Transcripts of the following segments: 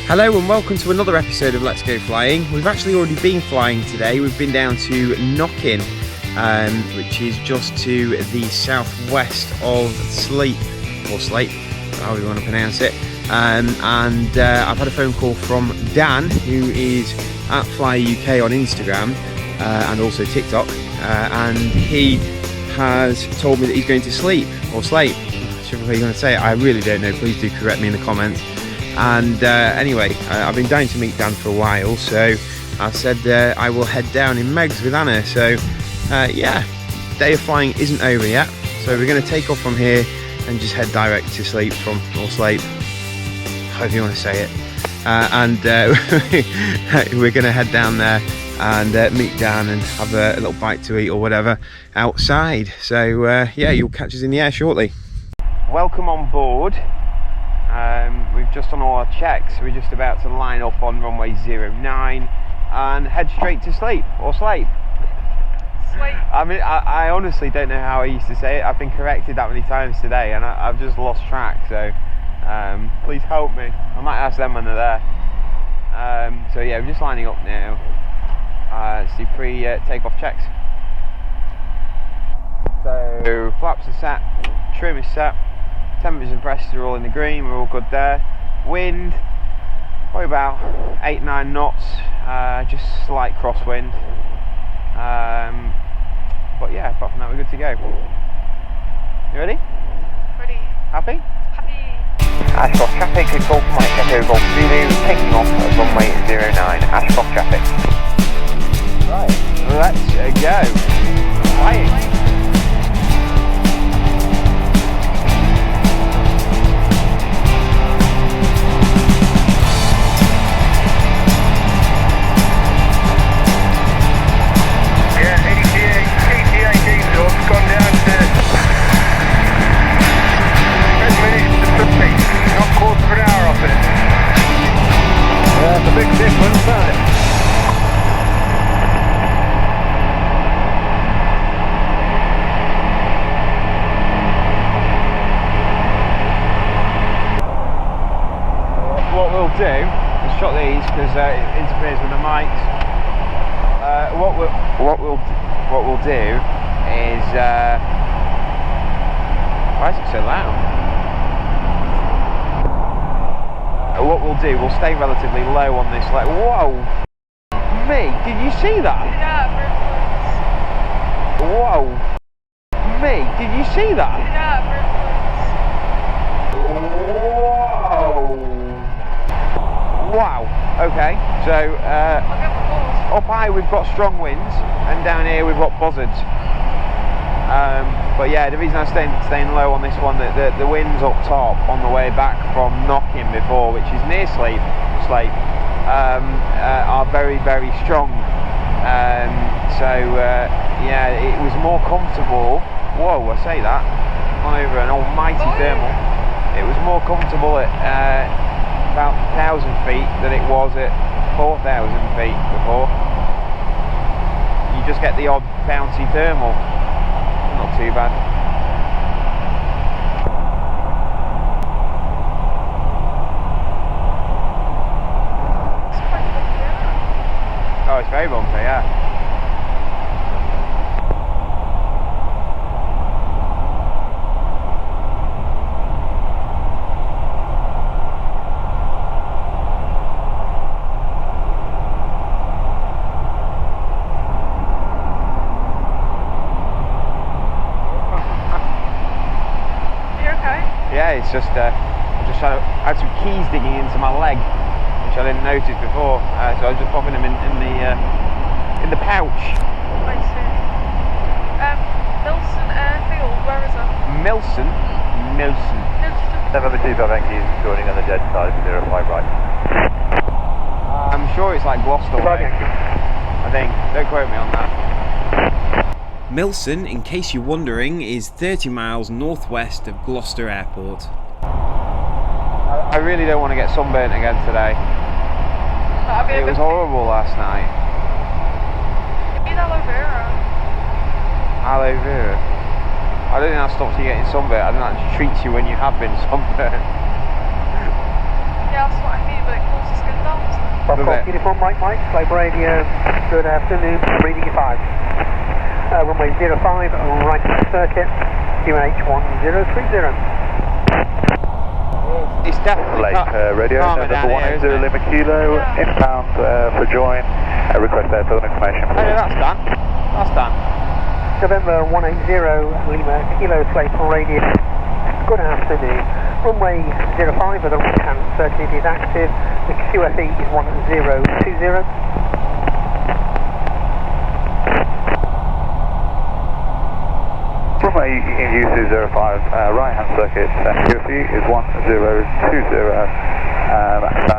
Hello and welcome to another episode of Let's Go Flying. We've actually already been flying today. We've been down to Knockin, which is just to the southwest of Sleap, or Sleap, however you want to pronounce it. I've had a phone call from Dan, who is at Fly UK on Instagram and also TikTok, and he has told me that he's going to Sleap, or Sleap, whichever way you're going to say it. I really don't know. Please do correct me in the comments. And anyway, I've been dying to meet Dan for a while, so I said I will head down in Megs with Anna. So yeah, day of flying isn't over yet, so we're going to take off from here and just head direct to Sleap or Sleap, however you want to say it. We're going to head down there and meet Dan and have a little bite to eat or whatever outside. So yeah, you'll catch us in the air shortly. Welcome on board. We've just done all our checks. We're just about to line up on runway 09 and head straight to Sleap, or Sleap. Sleap. I mean, I honestly don't know how I used to say it. I've been corrected that many times today and I've just lost track, so please help me. I might ask them when they're there. So yeah, we're just lining up now. Let's do pre-takeoff checks. So flaps are set, trim is set, temperatures and pressures are all in the green, we're all good there. Wind, probably about 8-9 knots, just slight crosswind. But yeah, apart from that we're good to go. You ready? Ready. Happy? Happy. Ashcroft traffic, good Golf Mike Echo Golf Zulu, taking off at runway 09, Ashcroft traffic. Right, let's go. Flying. Do is shot these because it interferes with the mics. What we'll do is why is it so loud? What we'll do, we'll stay relatively low on this. Like, whoa, me! Did you see that? Yeah, whoa, me! Did you see that? Yeah, Wow, okay, so up high we've got strong winds and down here we've got buzzards. But yeah, the reason I'm staying low on this one, the winds up top on the way back from Knockin before, which is near Sleap, are very, very strong. Yeah, it was more comfortable. Whoa, I say that, on over an almighty thermal. It was more comfortable at about 1,000 feet than it was at 4,000 feet before. You just get the odd bouncy thermal. Not too bad. It's quite bumpy, yeah. Oh, it's very bumpy, yeah. Yeah, it's just I had some keys digging into my leg, which I didn't notice before, so I was just popping them in the pouch. I see. Milson Airfield, where is it? Milson. 725 Yankees joining on the dead side, 05 right. I'm sure it's like Gloucester way, I think. Don't quote me on that. Milson, in case you're wondering, is 30 miles northwest of Gloucester Airport. I really don't want to get sunburnt again today. It was horrible last night. You need aloe vera. Aloe vera? I don't think that stops you getting sunburnt. I think that treats you when you have been sunburnt. Yeah, that's what I mean, but it causes Golf Love Golf it. Uniform Mike Mike, Sleap Radio, good afternoon, reading you 5. Runway 05, right circuit, QNH 1030. It's definitely Radio, calmer down November here, isn't 180 it? Lima Kilo, inbound for join, request airfield information. Oh, yeah, that's done. That's done. November 180 Lima Kilo Sleap Radio, good afternoon. Runway 05 with the right hand circuit is active, the QFE is 1020. Runway in use is 05, right hand circuit, QFE is 1020,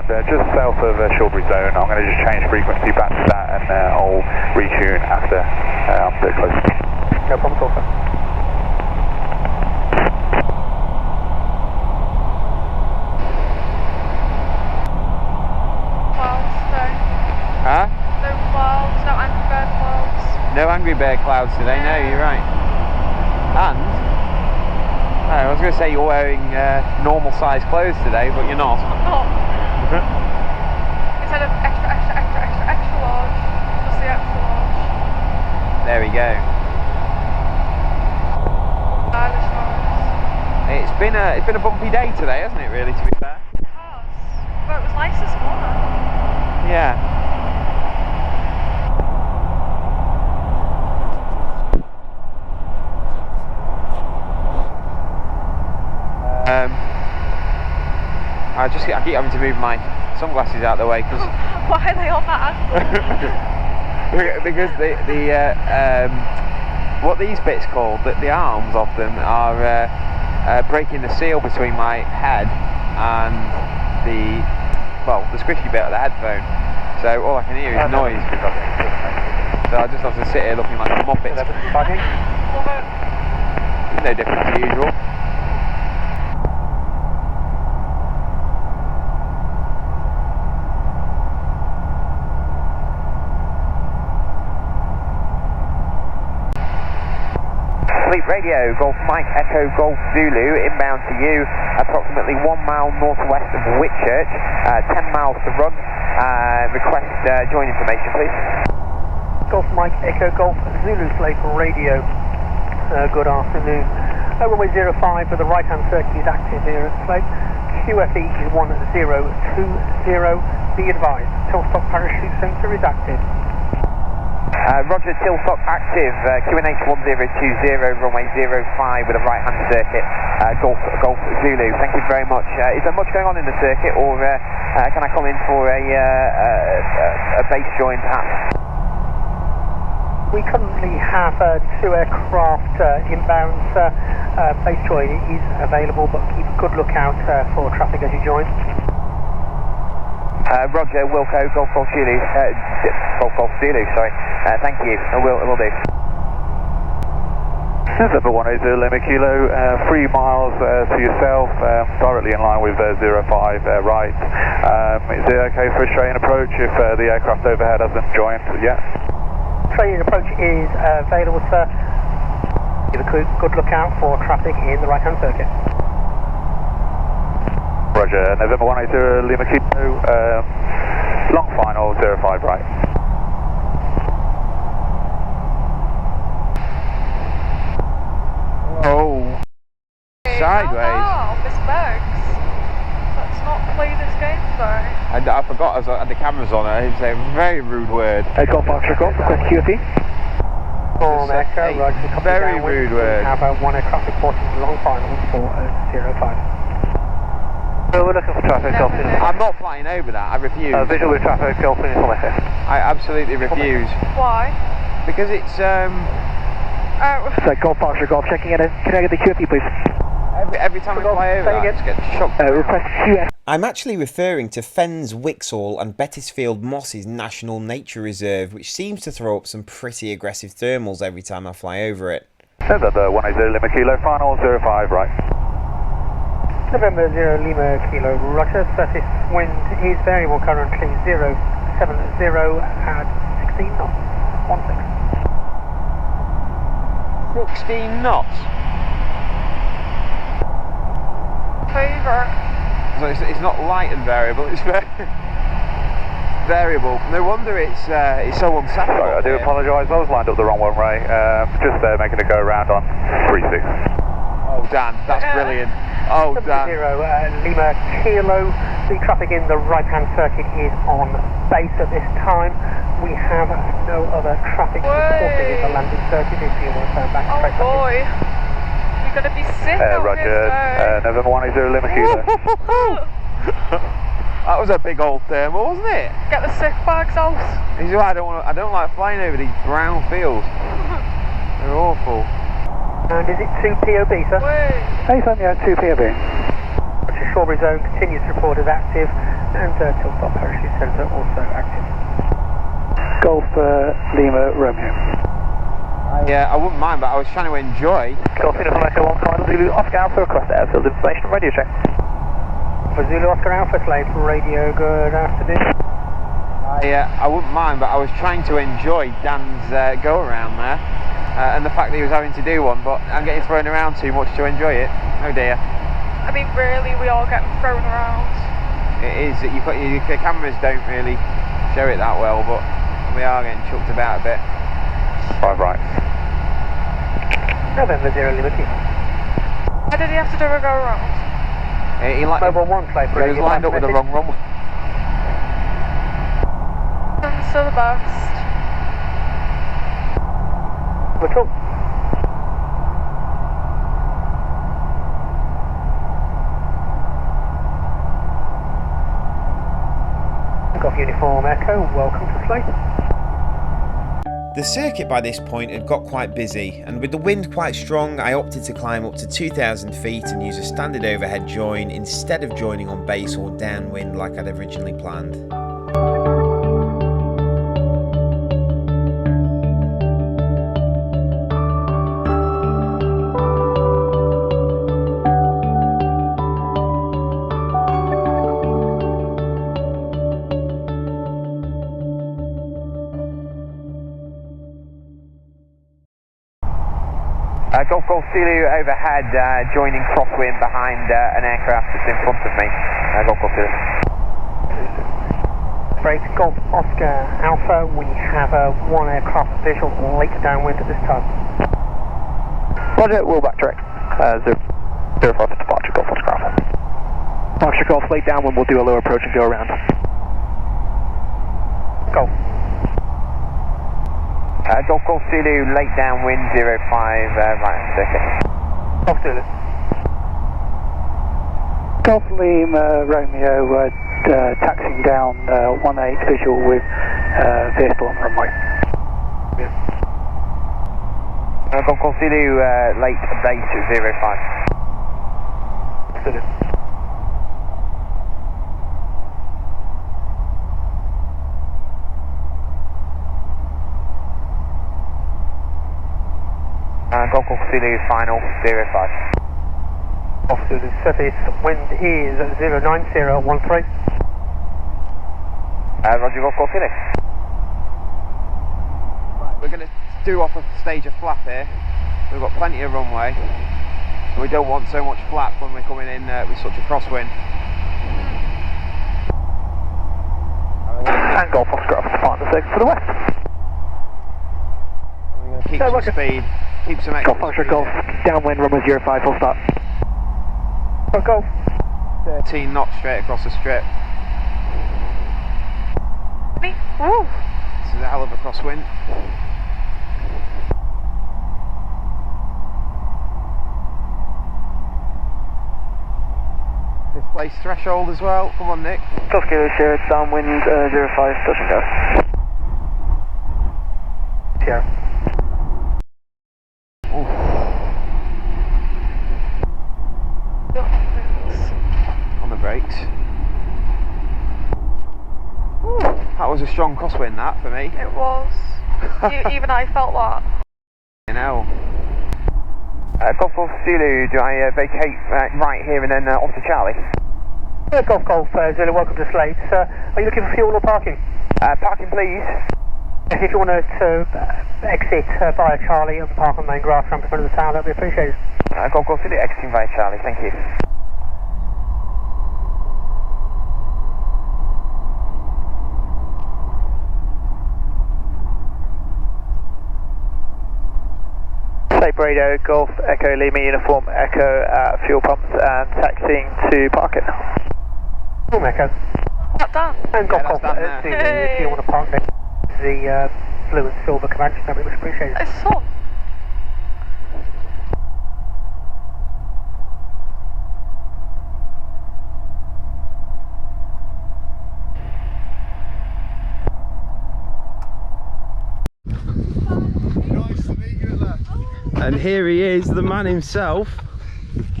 and just south of Shawbury Zone. I'm going to just change frequency back to that and I'll retune after I'm a bit closer. No problem at all, sir. Huh? No clouds, no angry bird clouds. No angry bear clouds today, no, you're right. And, I was going to say you're wearing normal size clothes today, but you're not. I'm not. Instead of extra large, just the extra large. There we go. Stylish large. It's been a bumpy day today, hasn't it, really, to be fair? It has. But it was nice this morning. Yeah. I keep having to move my sunglasses out of the way because Why are they on that angle? because what these bits called, the arms of them are breaking the seal between my head and the squishy bit of the headphone. So all I can hear is noise. So I just have to sit here looking like a muppet. Love it. No different to usual. Sleap Radio, Golf Mike Echo Golf Zulu, inbound to you, approximately 1 mile northwest of Whitchurch, 10 miles to run. Request join information, please. Golf Mike Echo Golf Zulu Sleap Radio, good afternoon. Runway 05 with the right hand circuit is active here at Sleap. QFE is 1020. Be advised, Tilstock parachute sensor is active. Roger, Tilstock active, QNH 1020, runway 05 with a right hand circuit, Golf Zulu. Thank you very much. Is there much going on in the circuit, or can I come in for a base join perhaps? We currently have 2 aircraft inbound. Base join is available, but keep a good lookout for traffic as you join. Roger, Wilco, Golf Zulu, Golf Zulu, sorry. Thank you, we'll do. November 180 Lima Kilo, 3 miles to yourself, directly in line with 05 right. Is it okay for a straight-in approach if the aircraft overhead hasn't joined yet? Straight-in approach is available, sir. Give a good lookout for traffic in the right-hand circuit. Roger, November 180 Lima Kilo, long final 05 right. Oh, sideways. Oh, Miss Megs. Let's not play this game today. I forgot I had the cameras on. It's a very rude word. Golf Foxtrot Golf, request QFE. On Echo, Roger, copy very downwind. rude word. We have one aircraft reporting long final for 05. We're looking for traffic, Golf Uniform. I'm not flying over that. I refuse. Visual with traffic, Golf Uniform Echo. I absolutely refuse Why? because it's So Golf Foxtrot Golf, checking in. Can I get the QFE, please? every time I fly over that, I just get shocked. Request QFE. I'm actually referring to Fens, Wixall and Bettisfield Moss's National Nature Reserve, which seems to throw up some pretty aggressive thermals every time I fly over it. November 180 Lima Kilo, final 05 right. November 0 Lima Kilo, Roger, surface wind is variable currently 070 at 16 knots, 16. 16 knots. Favourite. So it's not light and variable. It's very. variable. No wonder it's so unsettled. Sorry, I do apologise, I was lined up the wrong one, Ray. Just making a go around on 36. Oh, Dan, that's brilliant. Oh, Dan. 0 Lima Kilo. The traffic in the right-hand circuit is on base at this time. We have no other traffic supporting in the landing circuit. If you want to turn back. Oh boy. You're going to be sick out Roger, here today. November 10 Lima Kilo. That was a big old thermal, wasn't it? Get the sick bags out. He's right, I don't like flying over these brown fields. They're awful. And is it 2 POB, sir? Wait. Hey, Sonia, 2 POB. Shoreby zone continues to report as active, and tilt-stop parachute sensor also active. Golf Lima Romeo. Yeah, I wouldn't mind, but I was trying to enjoy. Golf Uniform Echo 1 final Zulu Oscar Alpha request airfield information radio check. For Zulu Oscar Alpha, Sleap radio, good afternoon. I wouldn't mind, but I was trying to enjoy Dan's go around there, and the fact that he was having to do one, but I'm getting thrown around too much to enjoy it. Oh dear. I mean, really, we all get thrown around. It is that the cameras don't really show it that well, but we are getting chucked about a bit. 5 right. November 0 Lima Kilo. Why did he have to do a go around? Mobile 1 Sleap he was lined up with the wrong runway. Thanks to the best. We're cool. Golf Uniform Echo, welcome to Sleap. The circuit by this point had got quite busy, and with the wind quite strong, I opted to climb up to 2,000 feet and use a standard overhead join instead of joining on base or downwind like I'd originally planned. Golf Zulu overhead, joining Crosswind behind an aircraft that's in front of me. Golf Zulu. Great, Golf Oscar Alpha, we have one aircraft visual late downwind at this time. Roger, we'll backtrack. 05 for departure, Golf Oscar Alpha. Oscar Golf, late downwind, we'll do a low approach and go around. Golf. Golf Zulu, late downwind, 05, right circuit. Golf Zulu. Golf Lima Romeo, taxiing down 18 visual with vehicle on the runway. Golf Zulu, late base at 05. Zulu. Golf Zulu, final, 05. Golf Zulu service, wind is 09013. Roger, Golf Zulu. We're going to do off a stage of flap here. We've got plenty of runway, and we don't want so much flap when we're coming in with such a crosswind. And Golf Oscar Alpha, partner 6 to the west. We're going to keep some speed, keep some extra Golf Oscar speed Golf, there. downwind, runway 05, full start. Golf. 13 knots straight across the strip. Woo! This is a hell of a crosswind. Displace threshold as well. Come on, Nick. Golf Kilo Sierra, downwind 05, touch and go. Sierra. On the brakes. Ooh, that was a strong crosswind, that, for me. It was. Even I felt that. You know. Golf Zulu, do I vacate right here and then off to Charlie? Golf Zulu, welcome to Sleap. Are you looking for fuel or parking? Parking, please. If you want to exit via Charlie and park on the main grass ramp in front of the tower, that would be appreciated. Golf Zulu, exiting via Charlie, thank you. Radio, Golf Echo Lima Uniform Echo at fuel pumps and taxiing to parking. Echo. Not done. And Golf that's done now. if you want to park next to the blue and silver Comanche, that'd be much appreciated. It's fun. Nice to meet you at last. And here he is, the man himself.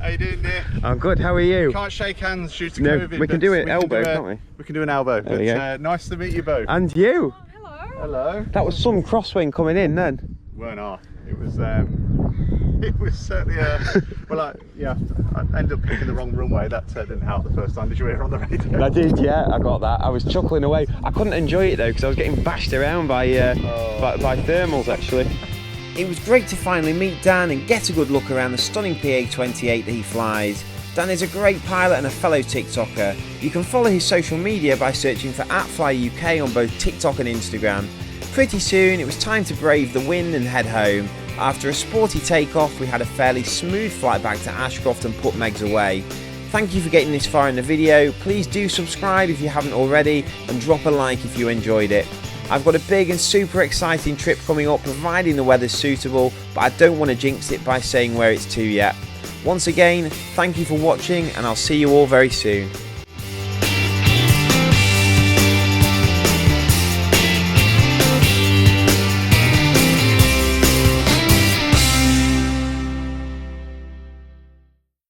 How you doing, dear? I'm good, how are you? Can't shake hands due to No, COVID. we can but do it we elbow, do can't we? We can do an elbow. There we go. But nice to meet you both. And you? Hello. That was some crosswind coming in then. Weren't I? It was. It was certainly I ended up picking the wrong runway. That didn't help the first time. Did you hear it on the radio? I did, yeah, I got that. I was chuckling away. I couldn't enjoy it though because I was getting bashed around by thermals actually. It was great to finally meet Dan and get a good look around the stunning PA28 that he flies. Dan is a great pilot and a fellow TikToker. You can follow his social media by searching for @FlyUK on both TikTok and Instagram. Pretty soon it was time to brave the wind and head home. After a sporty takeoff we had a fairly smooth flight back to Ashcroft and put Megs away. Thank you for getting this far in the video. Please do subscribe if you haven't already and drop a like if you enjoyed it. I've got a big and super exciting trip coming up providing the weather's suitable, but I don't want to jinx it by saying where it's to yet. Once again, thank you for watching and I'll see you all very soon.